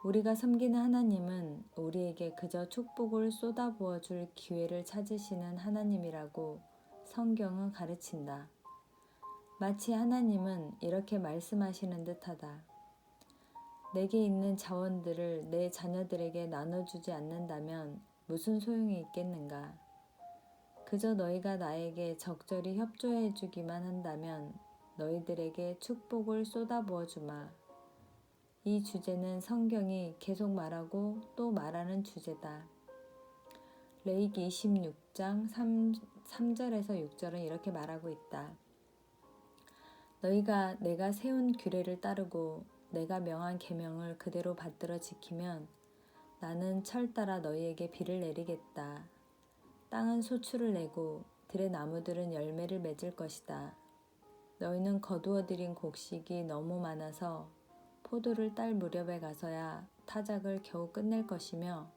우리가 섬기는 하나님은 우리에게 그저 축복을 쏟아부어 줄 기회를 찾으시는 하나님이라고 성경은 가르친다. 마치 하나님은 이렇게 말씀하시는 듯하다. 내게 있는 자원들을 내 자녀들에게 나눠주지 않는다면 무슨 소용이 있겠는가? 그저 너희가 나에게 적절히 협조해 주기만 한다면 너희들에게 축복을 쏟아부어 주마. 이 주제는 성경이 계속 말하고 또 말하는 주제다. 레위기 26장 3절에서 6절은 이렇게 말하고 있다. 너희가 내가 세운 규례를 따르고 내가 명한 계명을 그대로 받들어 지키면 나는 철 따라 너희에게 비를 내리겠다. 땅은 소출을 내고 들의 나무들은 열매를 맺을 것이다. 너희는 거두어들인 곡식이 너무 많아서 포도를 딸 무렵에 가서야 타작을 겨우 끝낼 것이며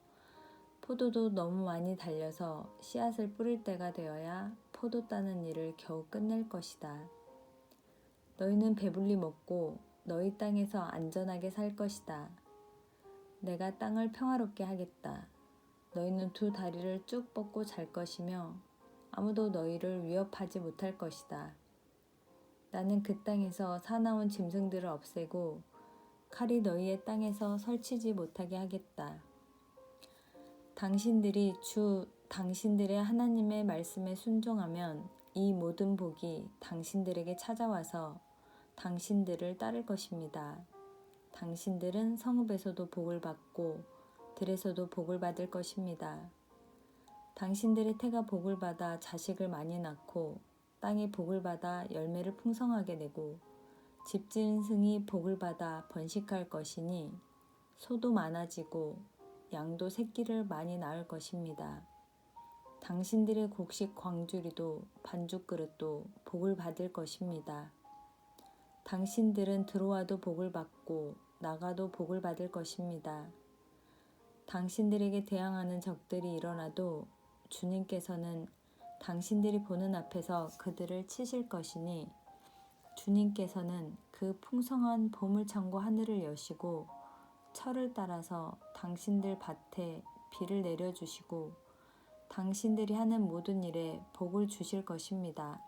포도도 너무 많이 달려서 씨앗을 뿌릴 때가 되어야 포도 따는 일을 겨우 끝낼 것이다. 너희는 배불리 먹고 너희 땅에서 안전하게 살 것이다. 내가 땅을 평화롭게 하겠다. 너희는 두 다리를 쭉 뻗고 잘 것이며 아무도 너희를 위협하지 못할 것이다. 나는 그 땅에서 사나운 짐승들을 없애고 칼이 너희의 땅에서 설치지 못하게 하겠다. 당신들이 당신들의 하나님의 말씀에 순종하면 이 모든 복이 당신들에게 찾아와서 당신들을 따를 것입니다. 당신들은 성읍에서도 복을 받고 들에서도 복을 받을 것입니다. 당신들의 태가 복을 받아 자식을 많이 낳고 땅이 복을 받아 열매를 풍성하게 내고 집 지은 승이 복을 받아 번식할 것이니 소도 많아지고 양도 새끼를 많이 낳을 것입니다. 당신들의 곡식 광주리도 반죽 그릇도 복을 받을 것입니다. 당신들은 들어와도 복을 받고 나가도 복을 받을 것입니다. 당신들에게 대항하는 적들이 일어나도 주님께서는 당신들이 보는 앞에서 그들을 치실 것이니 주님께서는 그 풍성한 보물창고 하늘을 여시고 철을 따라서 당신들 밭에 비를 내려주시고 당신들이 하는 모든 일에 복을 주실 것입니다.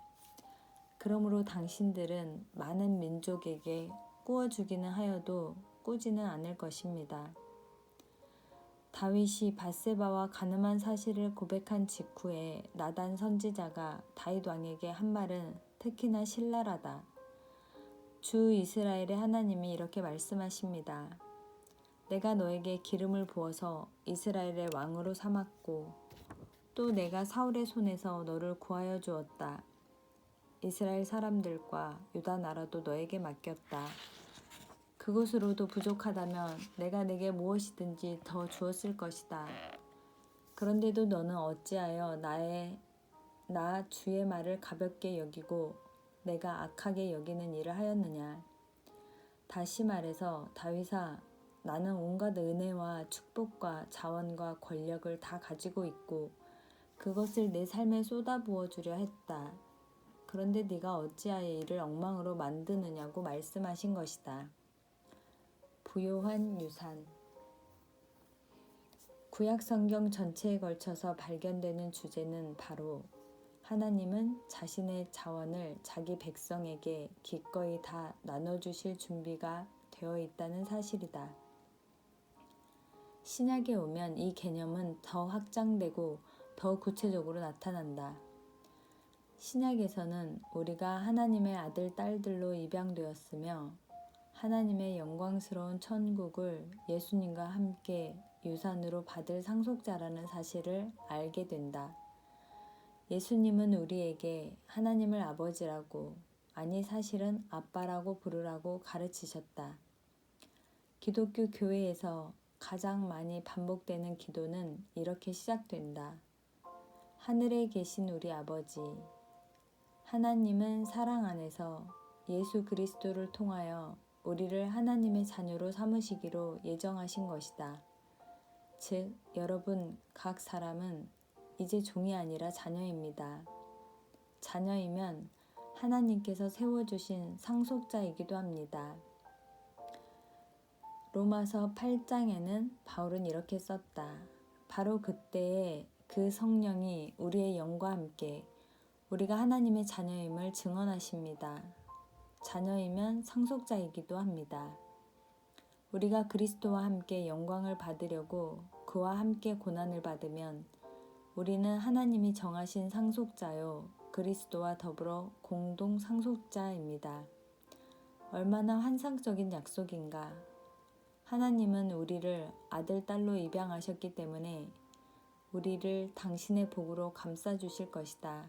그러므로 당신들은 많은 민족에게 꾸어주기는 하여도 꾸지는 않을 것입니다. 다윗이 밧세바와 가늠한 사실을 고백한 직후에 나단 선지자가 다윗 왕에게 한 말은 특히나 신랄하다. 주 이스라엘의 하나님이 이렇게 말씀하십니다. 내가 너에게 기름을 부어서 이스라엘의 왕으로 삼았고 또 내가 사울의 손에서 너를 구하여 주었다. 이스라엘 사람들과 유다 나라도 너에게 맡겼다. 그것으로도 부족하다면 내가 내게 무엇이든지 더 주었을 것이다. 그런데도 너는 어찌하여 나 주의 말을 가볍게 여기고 내가 악하게 여기는 일을 하였느냐. 다시 말해서 다윗아, 나는 온갖 은혜와 축복과 자원과 권력을 다 가지고 있고 그것을 내 삶에 쏟아부어 주려 했다. 그런데 네가 어찌하여 이를 엉망으로 만드느냐고 말씀하신 것이다. 부요한 유산. 구약 성경 전체에 걸쳐서 발견되는 주제는 바로 하나님은 자신의 자원을 자기 백성에게 기꺼이 다 나눠주실 준비가 되어 있다는 사실이다. 신약에 오면 이 개념은 더 확장되고 더 구체적으로 나타난다. 신약에서는 우리가 하나님의 아들, 딸들로 입양되었으며 하나님의 영광스러운 천국을 예수님과 함께 유산으로 받을 상속자라는 사실을 알게 된다. 예수님은 우리에게 하나님을 아버지라고, 아니 사실은 아빠라고 부르라고 가르치셨다. 기독교 교회에서 가장 많이 반복되는 기도는 이렇게 시작된다. 하늘에 계신 우리 아버지, 하나님은 사랑 안에서 예수 그리스도를 통하여 우리를 하나님의 자녀로 삼으시기로 예정하신 것이다. 즉, 여러분 각 사람은 이제 종이 아니라 자녀입니다. 자녀이면 하나님께서 세워주신 상속자이기도 합니다. 로마서 8장에는 바울은 이렇게 썼다. 바로 그때에 그 성령이 우리의 영과 함께 우리가 하나님의 자녀임을 증언하십니다. 자녀이면 상속자이기도 합니다. 우리가 그리스도와 함께 영광을 받으려고 그와 함께 고난을 받으면 우리는 하나님이 정하신 상속자요 그리스도와 더불어 공동 상속자입니다. 얼마나 환상적인 약속인가. 하나님은 우리를 아들, 딸로 입양하셨기 때문에 우리를 당신의 복으로 감싸주실 것이다.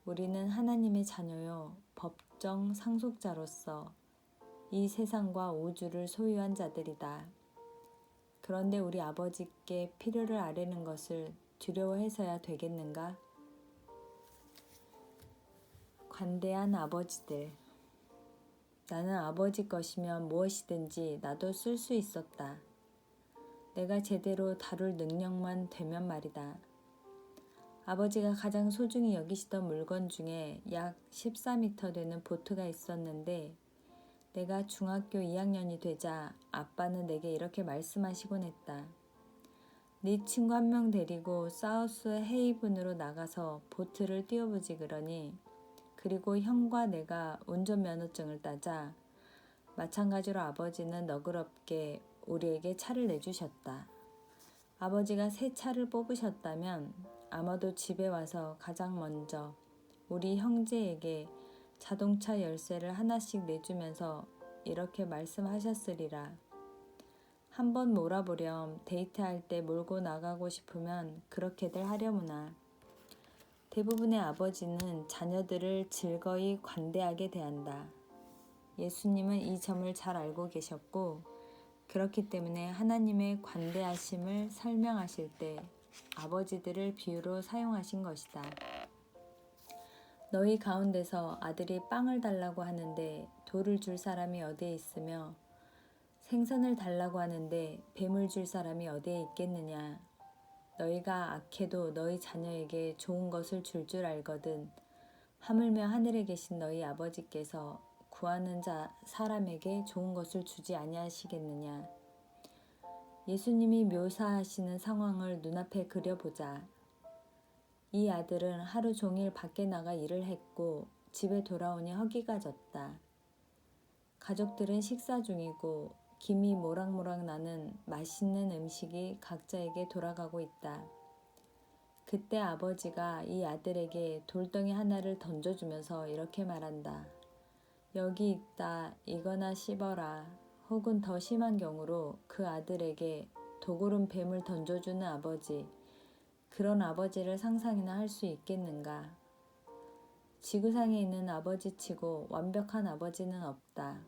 우리는 하나님의 자녀요 법정 상속자로서 이 세상과 우주를 소유한 자들이다. 그런데 우리 아버지께 필요를 아뢰는 것을 두려워해서야 되겠는가? 관대한 아버지들. 나는 아버지 것이면 무엇이든지 나도 쓸 수 있었다. 내가 제대로 다룰 능력만 되면 말이다. 아버지가 가장 소중히 여기시던 물건 중에 약 14m 되는 보트가 있었는데 내가 중학교 2학년이 되자 아빠는 내게 이렇게 말씀하시곤 했다. 네 친구 한 명 데리고 사우스 헤이븐으로 나가서 보트를 띄워보지 그러니 그리고 형과 내가 운전면허증을 따자 마찬가지로 아버지는 너그럽게 우리에게 차를 내주셨다. 아버지가 새 차를 뽑으셨다면 아마도 집에 와서 가장 먼저 우리 형제에게 자동차 열쇠를 하나씩 내주면서 이렇게 말씀하셨으리라. 한번 몰아보렴. 데이트할 때 몰고 나가고 싶으면 그렇게들 하려무나. 대부분의 아버지는 자녀들을 즐거이 관대하게 대한다. 예수님은 이 점을 잘 알고 계셨고 그렇기 때문에 하나님의 관대하심을 설명하실 때 아버지들을 비유로 사용하신 것이다. 너희 가운데서 아들이 빵을 달라고 하는데 돌을 줄 사람이 어디에 있으며 생선을 달라고 하는데 뱀을 줄 사람이 어디에 있겠느냐. 너희가 악해도 너희 자녀에게 좋은 것을 줄 알거든. 하물며 하늘에 계신 너희 아버지께서 구하는 사람에게 좋은 것을 주지 아니하시겠느냐. 예수님이 묘사하시는 상황을 눈앞에 그려보자. 이 아들은 하루 종일 밖에 나가 일을 했고 집에 돌아오니 허기가 졌다. 가족들은 식사 중이고 김이 모락모락 나는 맛있는 음식이 각자에게 돌아가고 있다. 그때 아버지가 이 아들에게 돌덩이 하나를 던져주면서 이렇게 말한다. 여기 있다. 이거나 씹어라. 혹은 더 심한 경우로 그 아들에게 도구름 뱀을 던져주는 아버지. 그런 아버지를 상상이나 할 수 있겠는가? 지구상에 있는 아버지치고 완벽한 아버지는 없다.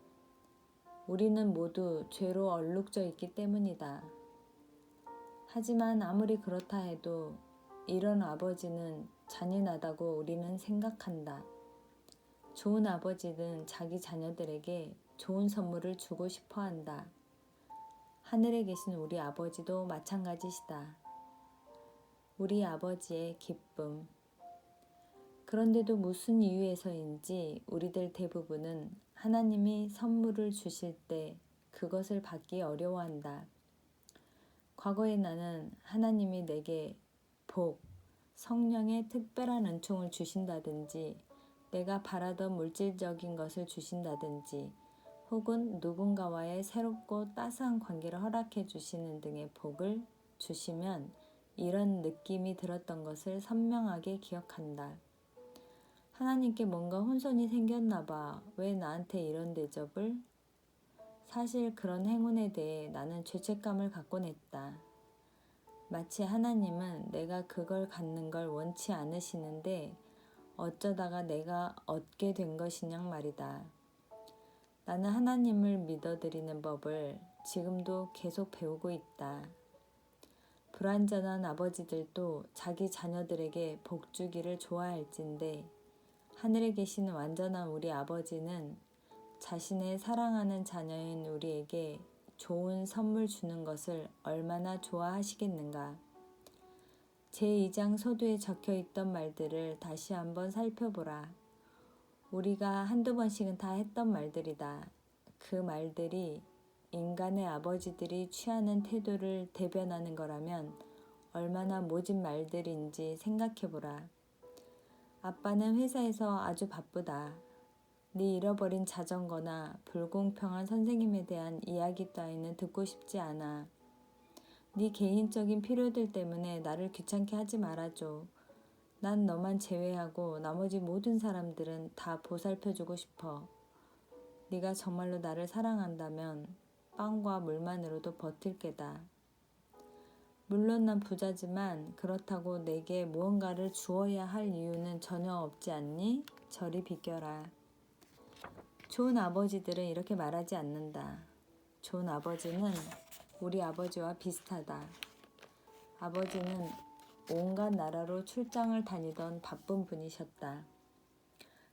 우리는 모두 죄로 얼룩져 있기 때문이다. 하지만 아무리 그렇다 해도 이런 아버지는 잔인하다고 우리는 생각한다. 좋은 아버지는 자기 자녀들에게 좋은 선물을 주고 싶어 한다. 하늘에 계신 우리 아버지도 마찬가지시다. 우리 아버지의 기쁨. 그런데도 무슨 이유에서인지 우리들 대부분은 하나님이 선물을 주실 때 그것을 받기 어려워한다. 과거에 나는 하나님이 내게 복, 성령의 특별한 은총을 주신다든지 내가 바라던 물질적인 것을 주신다든지 혹은 누군가와의 새롭고 따스한 관계를 허락해 주시는 등의 복을 주시면 이런 느낌이 들었던 것을 선명하게 기억한다. 하나님께 뭔가 혼선이 생겼나 봐. 왜 나한테 이런 대접을? 사실 그런 행운에 대해 나는 죄책감을 갖곤 했다. 마치 하나님은 내가 그걸 갖는 걸 원치 않으시는데 어쩌다가 내가 얻게 된 것이냔 말이다. 나는 하나님을 믿어드리는 법을 지금도 계속 배우고 있다. 불완전한 아버지들도 자기 자녀들에게 복 주기를 좋아할진데 하늘에 계신 완전한 우리 아버지는 자신의 사랑하는 자녀인 우리에게 좋은 선물 주는 것을 얼마나 좋아하시겠는가. 제2장 서두에 적혀 있던 말들을 다시 한번 살펴보라. 우리가 한두 번씩은 다 했던 말들이다. 그 말들이 인간의 아버지들이 취하는 태도를 대변하는 거라면 얼마나 모진 말들인지 생각해보라. 아빠는 회사에서 아주 바쁘다. 네 잃어버린 자전거나 불공평한 선생님에 대한 이야기 따위는 듣고 싶지 않아. 네 개인적인 필요들 때문에 나를 귀찮게 하지 말아줘. 난 너만 제외하고 나머지 모든 사람들은 다 보살펴주고 싶어. 네가 정말로 나를 사랑한다면 빵과 물만으로도 버틸 게다. 물론 난 부자지만 그렇다고 내게 무언가를 주어야 할 이유는 전혀 없지 않니? 저리 비껴라. 좋은 아버지들은 이렇게 말하지 않는다. 좋은 아버지는 우리 아버지와 비슷하다. 아버지는 온갖 나라로 출장을 다니던 바쁜 분이셨다.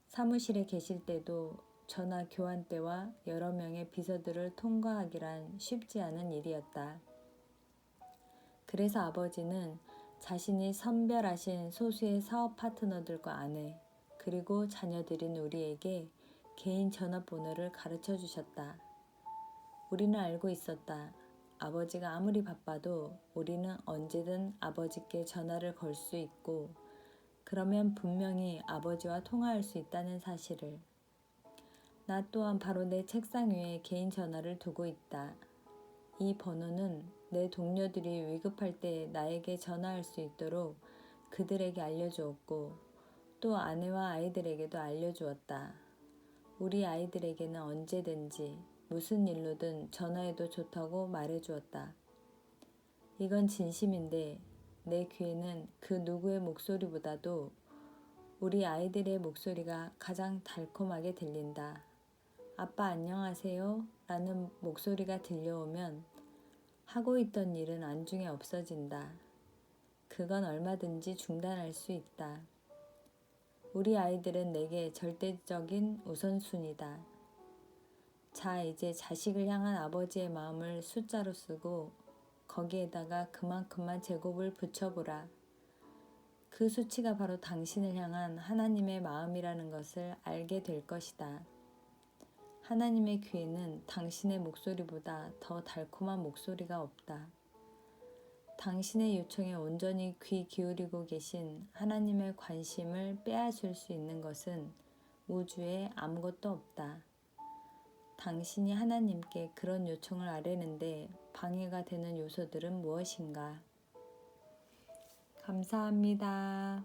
사무실에 계실 때도 전화 교환 때와 여러 명의 비서들을 통과하기란 쉽지 않은 일이었다. 그래서 아버지는 자신이 선별하신 소수의 사업 파트너들과 아내, 그리고 자녀들인 우리에게 개인 전화번호를 가르쳐 주셨다. 우리는 알고 있었다. 아버지가 아무리 바빠도 우리는 언제든 아버지께 전화를 걸 수 있고 그러면 분명히 아버지와 통화할 수 있다는 사실을. 나 또한 바로 내 책상 위에 개인 전화를 두고 있다. 이 번호는 내 동료들이 위급할 때 나에게 전화할 수 있도록 그들에게 알려주었고 또 아내와 아이들에게도 알려주었다. 우리 아이들에게는 언제든지 무슨 일로든 전화해도 좋다고 말해주었다. 이건 진심인데 내 귀에는 그 누구의 목소리보다도 우리 아이들의 목소리가 가장 달콤하게 들린다. 아빠 안녕하세요 라는 목소리가 들려오면 하고 있던 일은 안중에 없어진다. 그건 얼마든지 중단할 수 있다. 우리 아이들은 내게 절대적인 우선순위다. 자, 이제 자식을 향한 아버지의 마음을 숫자로 쓰고 거기에다가 그만큼만 제곱을 붙여보라. 그 수치가 바로 당신을 향한 하나님의 마음이라는 것을 알게 될 것이다. 하나님의 귀에는 당신의 목소리보다 더 달콤한 목소리가 없다. 당신의 요청에 온전히 귀 기울이고 계신 하나님의 관심을 빼앗을 수 있는 것은 우주에 아무것도 없다. 당신이 하나님께 그런 요청을 아뢰는데 방해가 되는 요소들은 무엇인가? 감사합니다.